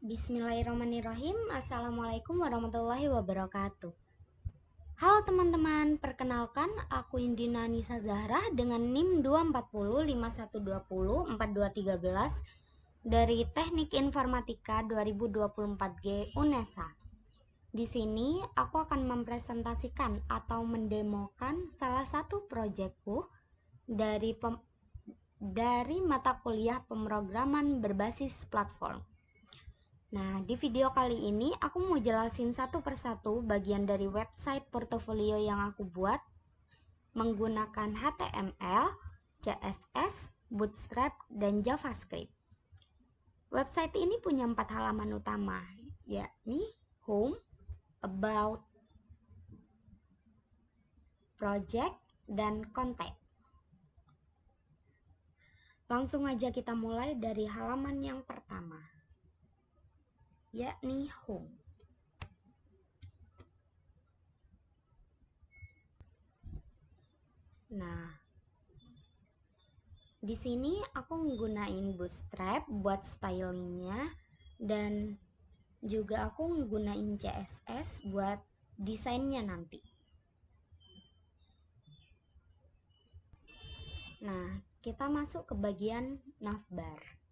Bismillahirrahmanirrahim. Assalamualaikum warahmatullahi wabarakatuh. Halo teman-teman, perkenalkan aku Indina Nisa Zahra dengan NIM 24051204213 dari Teknik Informatika 2024G UNESA. Di sini aku akan mempresentasikan atau mendemokan salah satu proyekku dari mata kuliah pemrograman berbasis platform. Nah, di video kali ini aku mau jelasin satu persatu bagian dari website portofolio yang aku buat menggunakan HTML, CSS, Bootstrap, dan JavaScript. Website ini punya 4 halaman utama, yakni Home, About, Project, dan Contact. Langsung aja kita mulai dari halaman yang pertama, yakni Home. Nah, di sini aku menggunakan Bootstrap buat stylingnya, dan juga aku menggunakan CSS buat desainnya nanti. Nah, kita masuk ke bagian navbar.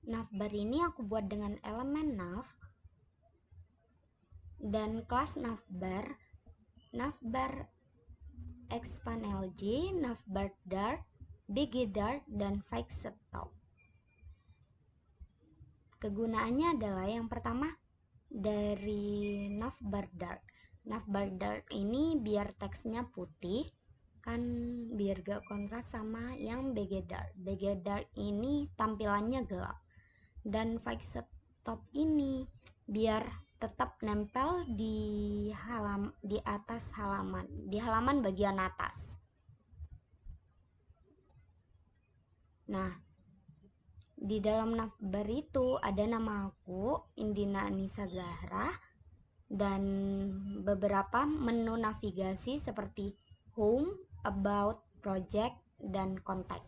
Navbar ini aku buat dengan elemen nav dan kelas navbar, navbar expand LG, navbar dart, bg dart, dan fixed top. Kegunaannya adalah yang pertama dari navbar dart. Navbar dart ini biar teksnya putih, kan biar gak kontras sama yang BG Dart. BG Dart ini tampilannya gelap, dan fixed top ini biar tetap nempel di atas halaman, di halaman bagian atas. Nah, di dalam navbar itu ada nama aku, Indina Anissa Zahra, dan beberapa menu navigasi seperti Home, About, Project, dan Contact.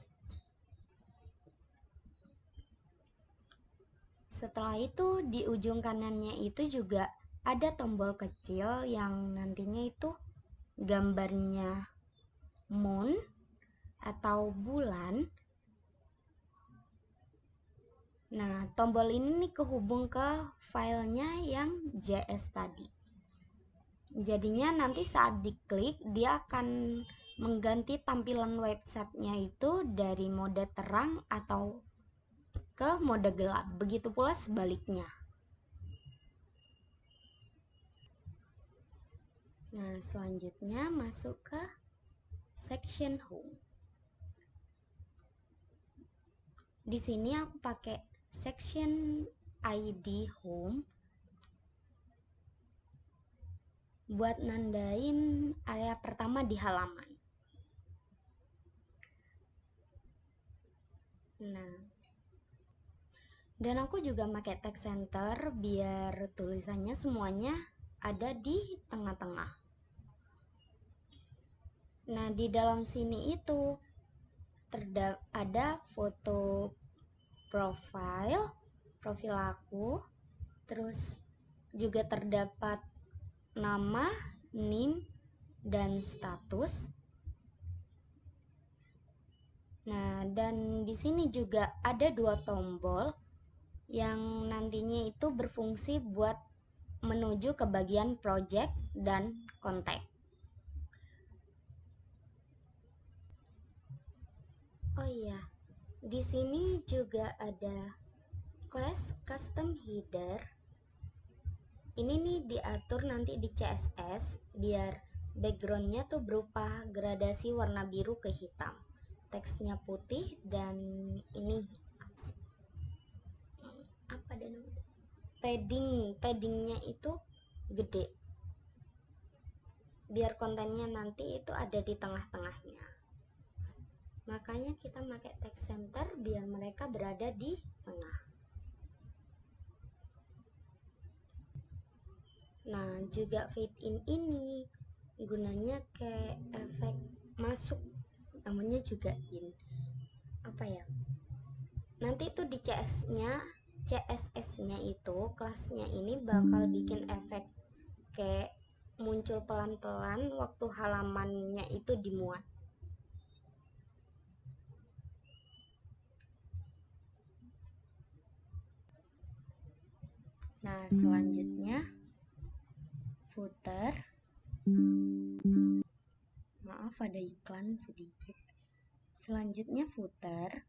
Setelah itu di ujung kanannya itu juga ada tombol kecil yang nantinya itu gambarnya moon atau bulan. Nah, tombol ini nih kehubung ke filenya yang JS tadi. Jadinya nanti saat diklik dia akan mengganti tampilan websitenya itu dari mode terang atau ke mode gelap. Begitu pula sebaliknya. Nah, selanjutnya masuk ke section home. Di sini aku pakai section ID home buat nandain area pertama di halaman. Nah, dan aku juga pakai text center biar tulisannya semuanya ada di tengah-tengah. Nah, di dalam sini itu ada foto profil aku, terus juga terdapat nama, NIM, dan status. Nah, dan di sini juga ada 2 tombol yang nantinya itu berfungsi buat menuju ke bagian project dan contact. Oh iya, di sini juga ada class custom header. Ini nih diatur nanti di CSS biar backgroundnya tuh berupa gradasi warna biru ke hitam, teksnya putih, dan ini apa dan paddingnya itu gede biar kontennya nanti itu ada di tengah-tengahnya. Makanya kita pakai text center biar mereka berada di tengah. Nah, juga fade in ini gunanya kayak efek masuk, namanya juga in. Apa ya? Nanti itu di CS-nya CSS-nya itu, kelasnya ini bakal bikin efek kayak muncul pelan-pelan waktu halamannya itu dimuat. Nah, selanjutnya footer. Maaf, ada iklan sedikit. Selanjutnya footer.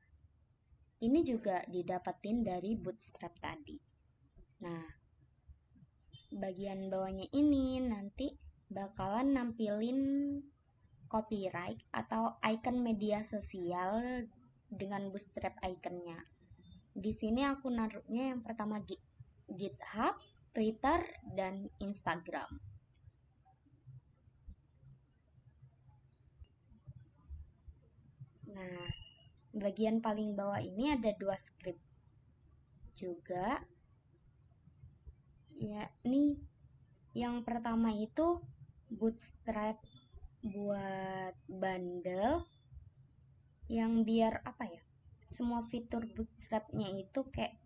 Ini juga didapetin dari Bootstrap tadi. Nah, bagian bawahnya ini nanti bakalan nampilin copyright atau icon media sosial dengan Bootstrap iconnya. Di sini aku naruhnya yang pertama GitHub, Twitter, dan Instagram. Nah, bagian paling bawah ini ada 2 script juga. Ya, nih yang pertama itu Bootstrap buat bundle yang biar apa ya? Semua fitur Bootstrapnya itu kayak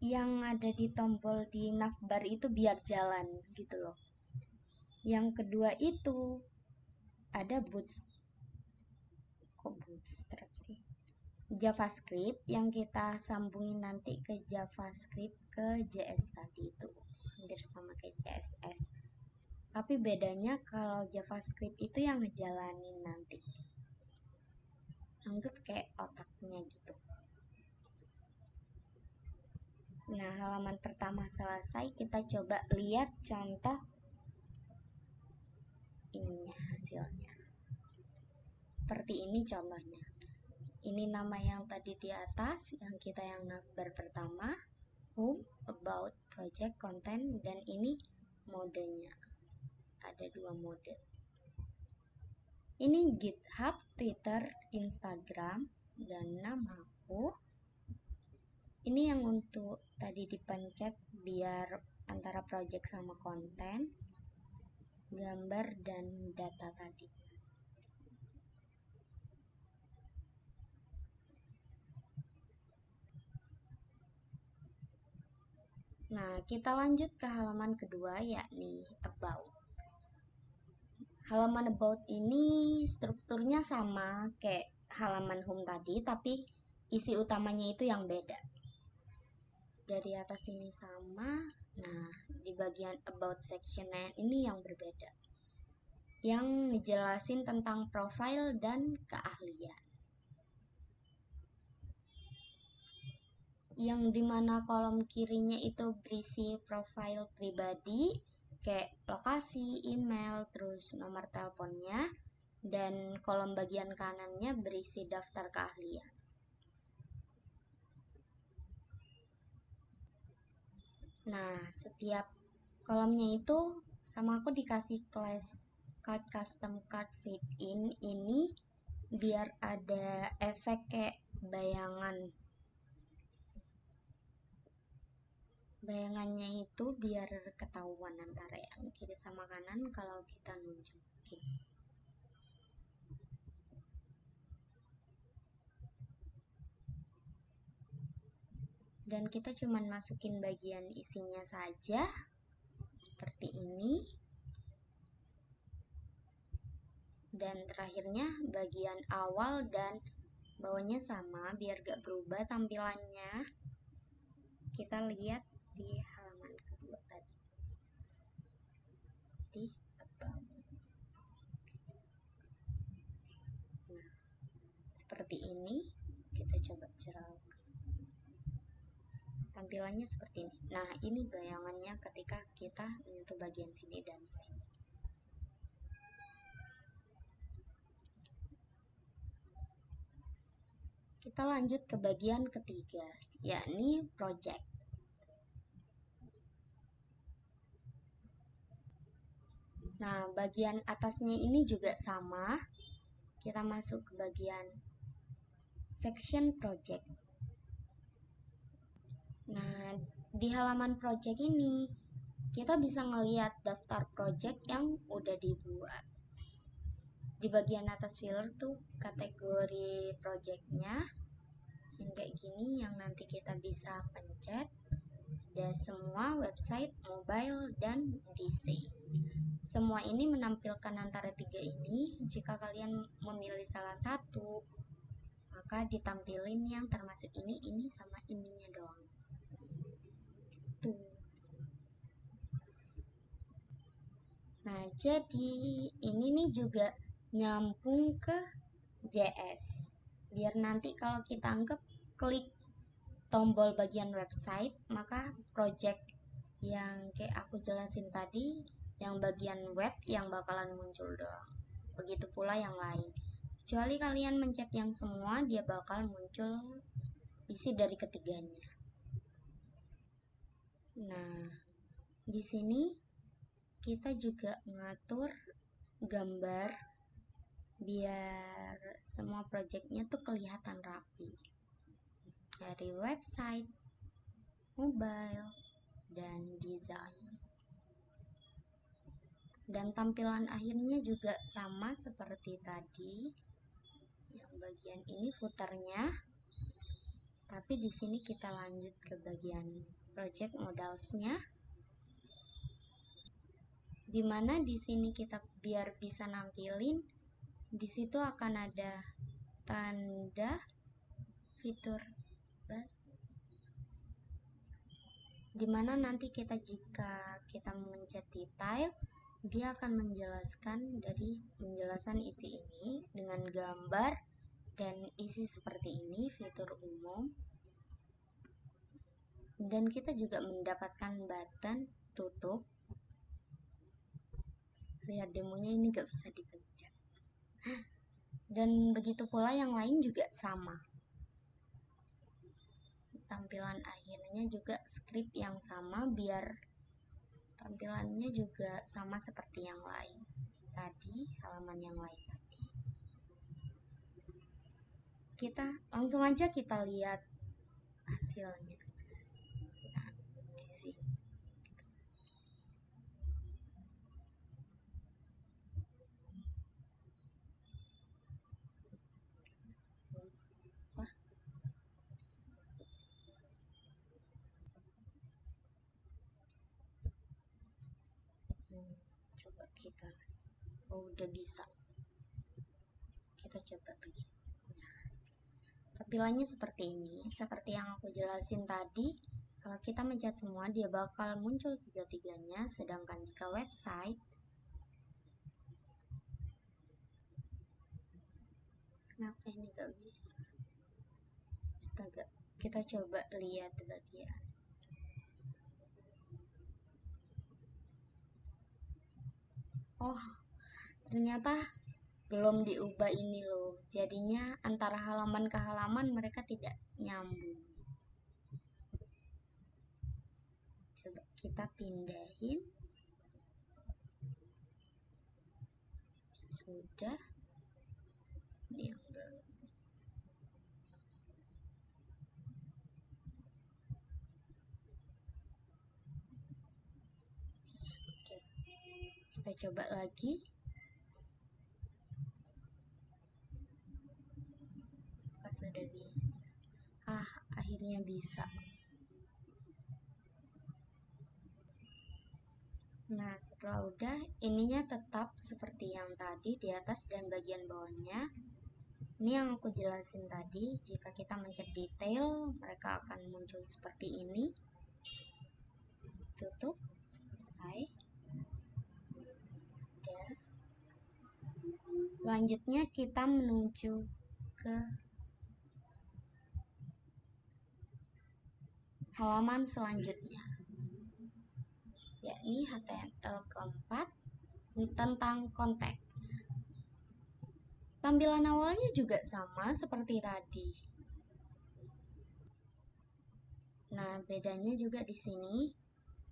yang ada di tombol di navbar itu biar jalan gitu loh. Yang kedua itu ada Bootstrap sih? JavaScript yang kita sambungin nanti ke JavaScript ke JS tadi itu hampir sama kayak CSS. Tapi bedanya kalau JavaScript itu yang ngejalanin nanti. Anggap kayak otaknya gitu. Nah, halaman pertama selesai, kita coba lihat contoh ininya, hasilnya. Seperti ini contohnya. Ini nama yang tadi di atas, yang kita yang navbar pertama, home, about, project, content, dan ini modenya. Ada 2 mode. Ini GitHub, Twitter, Instagram, dan namaku. Ini yang untuk tadi dipencet biar antara project sama konten, gambar, dan data tadi. Nah, kita lanjut ke halaman kedua, yakni about. Halaman about ini strukturnya sama kayak halaman home tadi, tapi isi utamanya itu yang beda. Dari atas ini sama, nah di bagian about section ini yang berbeda, yang ngejelasin tentang profil dan keahlian, yang dimana kolom kirinya itu berisi profil pribadi kayak lokasi, email, terus nomor teleponnya, dan kolom bagian kanannya berisi daftar keahlian. Nah, setiap kolomnya itu sama aku dikasih class card custom card fit in ini biar ada efek kayak bayangannya itu biar ketahuan antara yang kiri sama kanan kalau kita nunjukin. Dan kita cuman masukin bagian isinya saja seperti ini. Dan terakhirnya bagian awal dan bawahnya sama biar gak berubah tampilannya. Kita lihat di halaman kedua tadi. Nah, seperti ini. Kita coba cerahkan. Tampilannya seperti ini. Nah, ini bayangannya ketika kita menyentuh bagian sini dan sini. Kita lanjut ke bagian ketiga, yakni project. Nah, bagian atasnya ini juga sama. Kita masuk ke bagian section project. Nah, di halaman project ini kita bisa ngelihat daftar project yang udah dibuat. Di bagian atas filter tuh kategori projectnya, yang kayak gini yang nanti kita bisa pencet. Ada semua website, mobile, dan DC. Semua ini menampilkan antara tiga ini. Jika kalian memilih salah satu, maka ditampilin yang termasuk ini sama ininya doang. Tuh. Nah, jadi ini nih juga nyambung ke JS. Biar nanti kalau kita anggap klik tombol bagian website, maka project yang kayak aku jelasin tadi, yang bagian web yang bakalan muncul doang. Begitu pula yang lain. Kecuali kalian mencet yang semua, dia bakal muncul isi dari ketiganya. Nah, di sini kita juga ngatur gambar biar semua projectnya tuh kelihatan rapi. Dari website, mobile, dan desain. Dan tampilan akhirnya juga sama seperti tadi. Yang bagian ini footernya, tapi di sini kita lanjut ke bagian project modalsnya, dimana di sini kita biar bisa nampilin, di situ akan ada tanda fitur, dimana nanti jika kita mencet detail, dia akan menjelaskan dari penjelasan isi ini dengan gambar dan isi seperti ini, fitur umum. Dan kita juga mendapatkan button tutup. Lihat demonya, ini gak bisa dipencet. Dan begitu pula yang lain juga sama. Tampilan akhirnya juga script yang sama biar tampilannya juga sama seperti yang lain tadi, halaman yang lain tadi. Kita langsung aja kita lihat hasilnya. Nah, di sini. Wah. Coba kita. Oh, udah bisa. Kita coba lagi. Tampilannya seperti ini, seperti yang aku jelasin tadi. Kalau kita mencet semua, dia bakal muncul tiga-tiganya. Sedangkan jika website, kenapa ini gak bisa? Astaga, kita coba lihat bagian. Oh, ternyata belum diubah ini loh. Jadinya antara halaman ke halaman mereka tidak nyambung. Coba kita pindahin. Sudah. Ini yang belum. Sudah. Kita coba lagi. Sudah bisa. Akhirnya bisa. Nah, setelah udah, ininya tetap seperti yang tadi di atas dan bagian bawahnya. Ini yang aku jelasin tadi, jika kita mencet detail, mereka akan muncul seperti ini. Tutup, selesai. Sudah. Selanjutnya kita menuju ke halaman selanjutnya, yakni HTML keempat tentang kontak. Tampilan awalnya juga sama seperti tadi. Nah, bedanya juga di sini.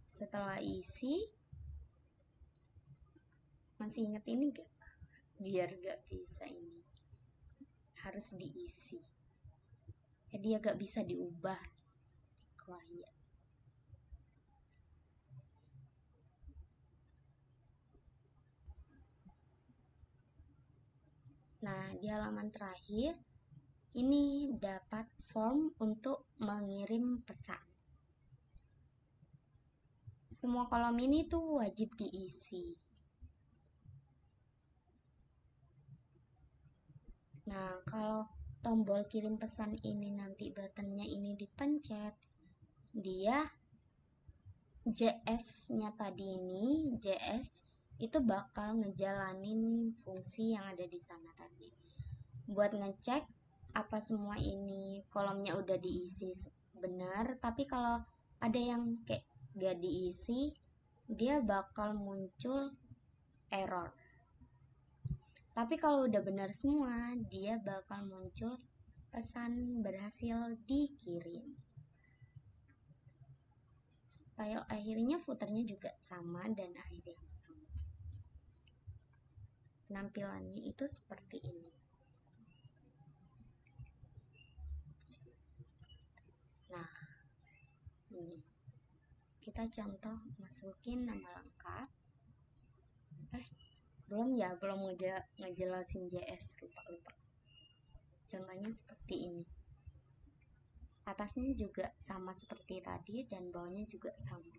Setelah isi, masih ingat ini gak? Biar gak bisa ini, harus diisi. Dia gak bisa diubah. Quiet. Nah, di halaman terakhir ini dapat form untuk mengirim pesan. Semua kolom ini tuh wajib diisi. Nah, kalau tombol kirim pesan ini nanti buttonnya ini dipencet, dia JS-nya tadi ini, JS itu bakal ngejalanin fungsi yang ada di sana tadi. Buat ngecek apa semua ini kolomnya udah diisi benar, tapi kalau ada yang kayak gak diisi, dia bakal muncul error. Tapi kalau udah benar semua, dia bakal muncul pesan berhasil dikirim. Style akhirnya footernya juga sama dan akhir yang sama. Penampilannya itu seperti ini. Nah, ini kita contoh masukin nama lengkap. Belum ngejelasin JS, lupa. Contohnya seperti ini. Atasnya juga sama seperti tadi dan bawahnya juga sama.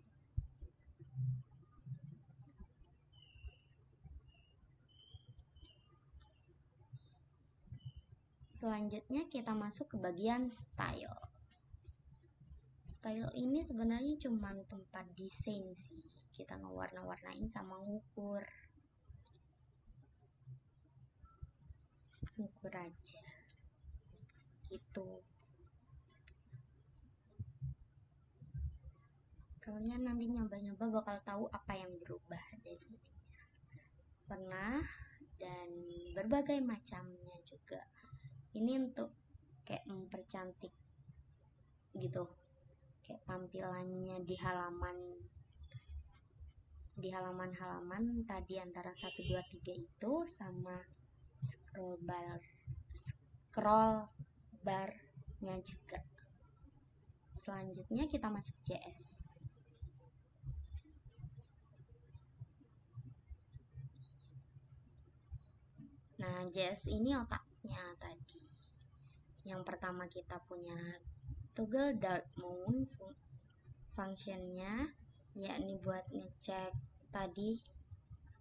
Selanjutnya kita masuk ke bagian style. Style ini sebenarnya cuma tempat desain sih. Kita ngewarna-warnain sama ngukur aja gitu. Kalian nanti nyoba-nyoba bakal tahu apa yang berubah dari ini. Pernah dan berbagai macamnya juga. Ini untuk kayak mempercantik gitu, kayak tampilannya di halaman tadi antara 1, 2, 3 itu sama scroll barnya juga. Selanjutnya kita masuk JS. Nah, JS ini otaknya tadi. Yang pertama kita punya toggle dark mode, functionnya yakni buat ngecek tadi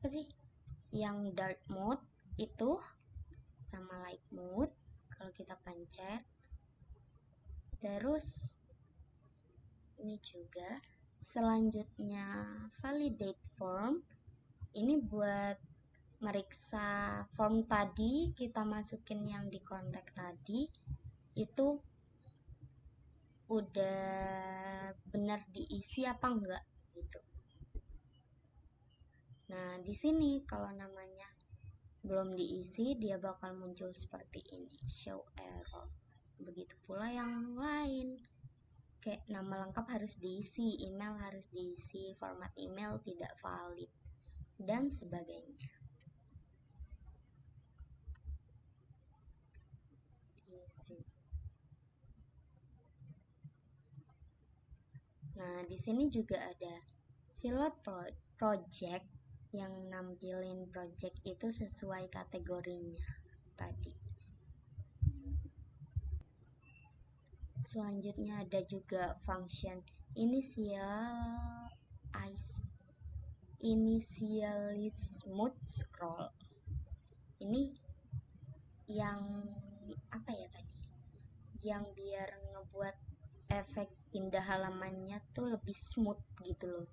apa sih yang dark mode itu sama light mode. Kalau kita pencet, terus ini juga selanjutnya validate form, ini buat meriksa form tadi kita masukin yang di kontak tadi itu udah benar diisi apa enggak gitu. Nah, di sini kalau namanya belum diisi dia bakal muncul seperti ini, show error. Begitu pula yang lain, kayak nama lengkap harus diisi, email harus diisi, format email tidak valid, dan sebagainya. Nah, di sini juga ada filler project yang nampilin project itu sesuai kategorinya tadi. Selanjutnya ada juga function initialize smooth scroll. Ini yang apa ya tadi? Yang biar ngebuat efek pindah halamannya tuh lebih smooth gitu loh.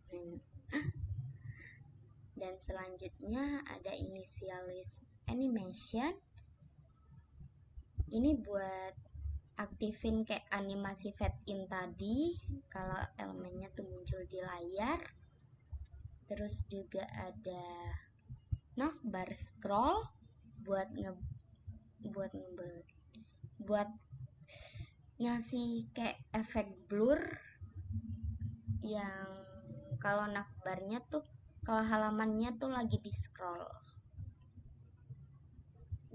Dan selanjutnya ada initialize animation. Ini buat aktifin kayak animasi fade in tadi kalau elemennya tuh muncul di layar. Terus juga ada navbar scroll buat buat ngasih kayak efek blur yang kalau navbarnya tuh kalau halamannya tuh lagi di scroll.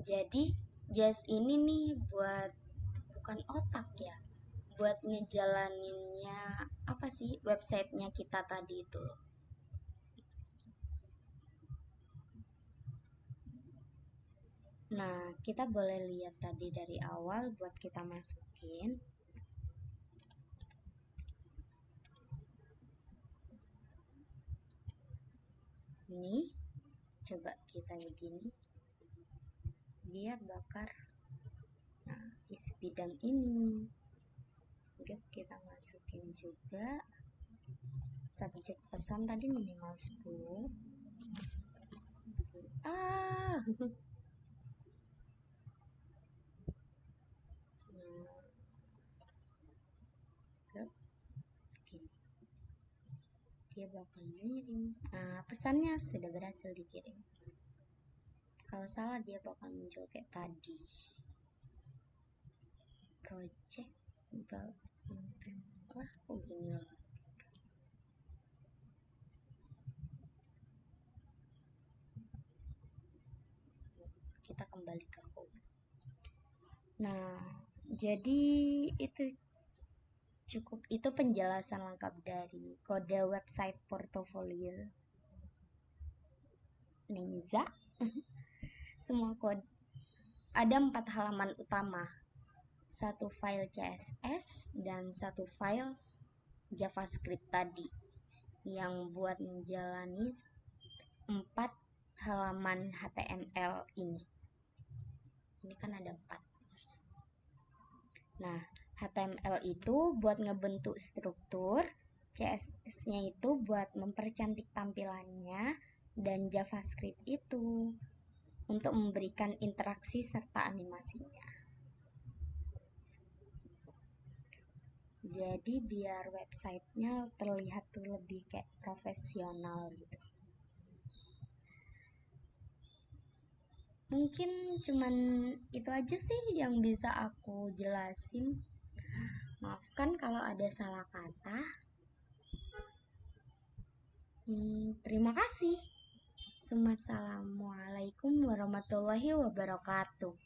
Jadi JS ini nih buat bukan otak ya, buat ngejalaninnya apa sih websitenya kita tadi itu. Nah, kita boleh lihat tadi dari awal buat kita masukin. Ini, coba kita begini. Dia bakar isi bidang ini. Oke, kita masukin juga subjek pesan tadi minimal 10. Dia bakal ngirim. Pesannya sudah berhasil dikirim. Kalau salah dia bakal muncul kayak tadi. Project about lah, kok gini loh. Kita kembali ke home. Nah, jadi itu penjelasan lengkap dari kode website portofolio Ninja. Semua kode ada 4 halaman utama, 1 file CSS dan 1 file JavaScript tadi yang buat menjalani 4 halaman HTML ini. Ini kan ada 4. Nah, HTML itu buat ngebentuk struktur, CSS-nya itu buat mempercantik tampilannya, dan JavaScript itu untuk memberikan interaksi serta animasinya. Jadi biar websitenya terlihat tuh lebih kayak profesional gitu. Mungkin cuman itu aja sih yang bisa aku jelasin. Maafkan kalau ada salah kata. Terima kasih. Assalamualaikum warahmatullahi wabarakatuh.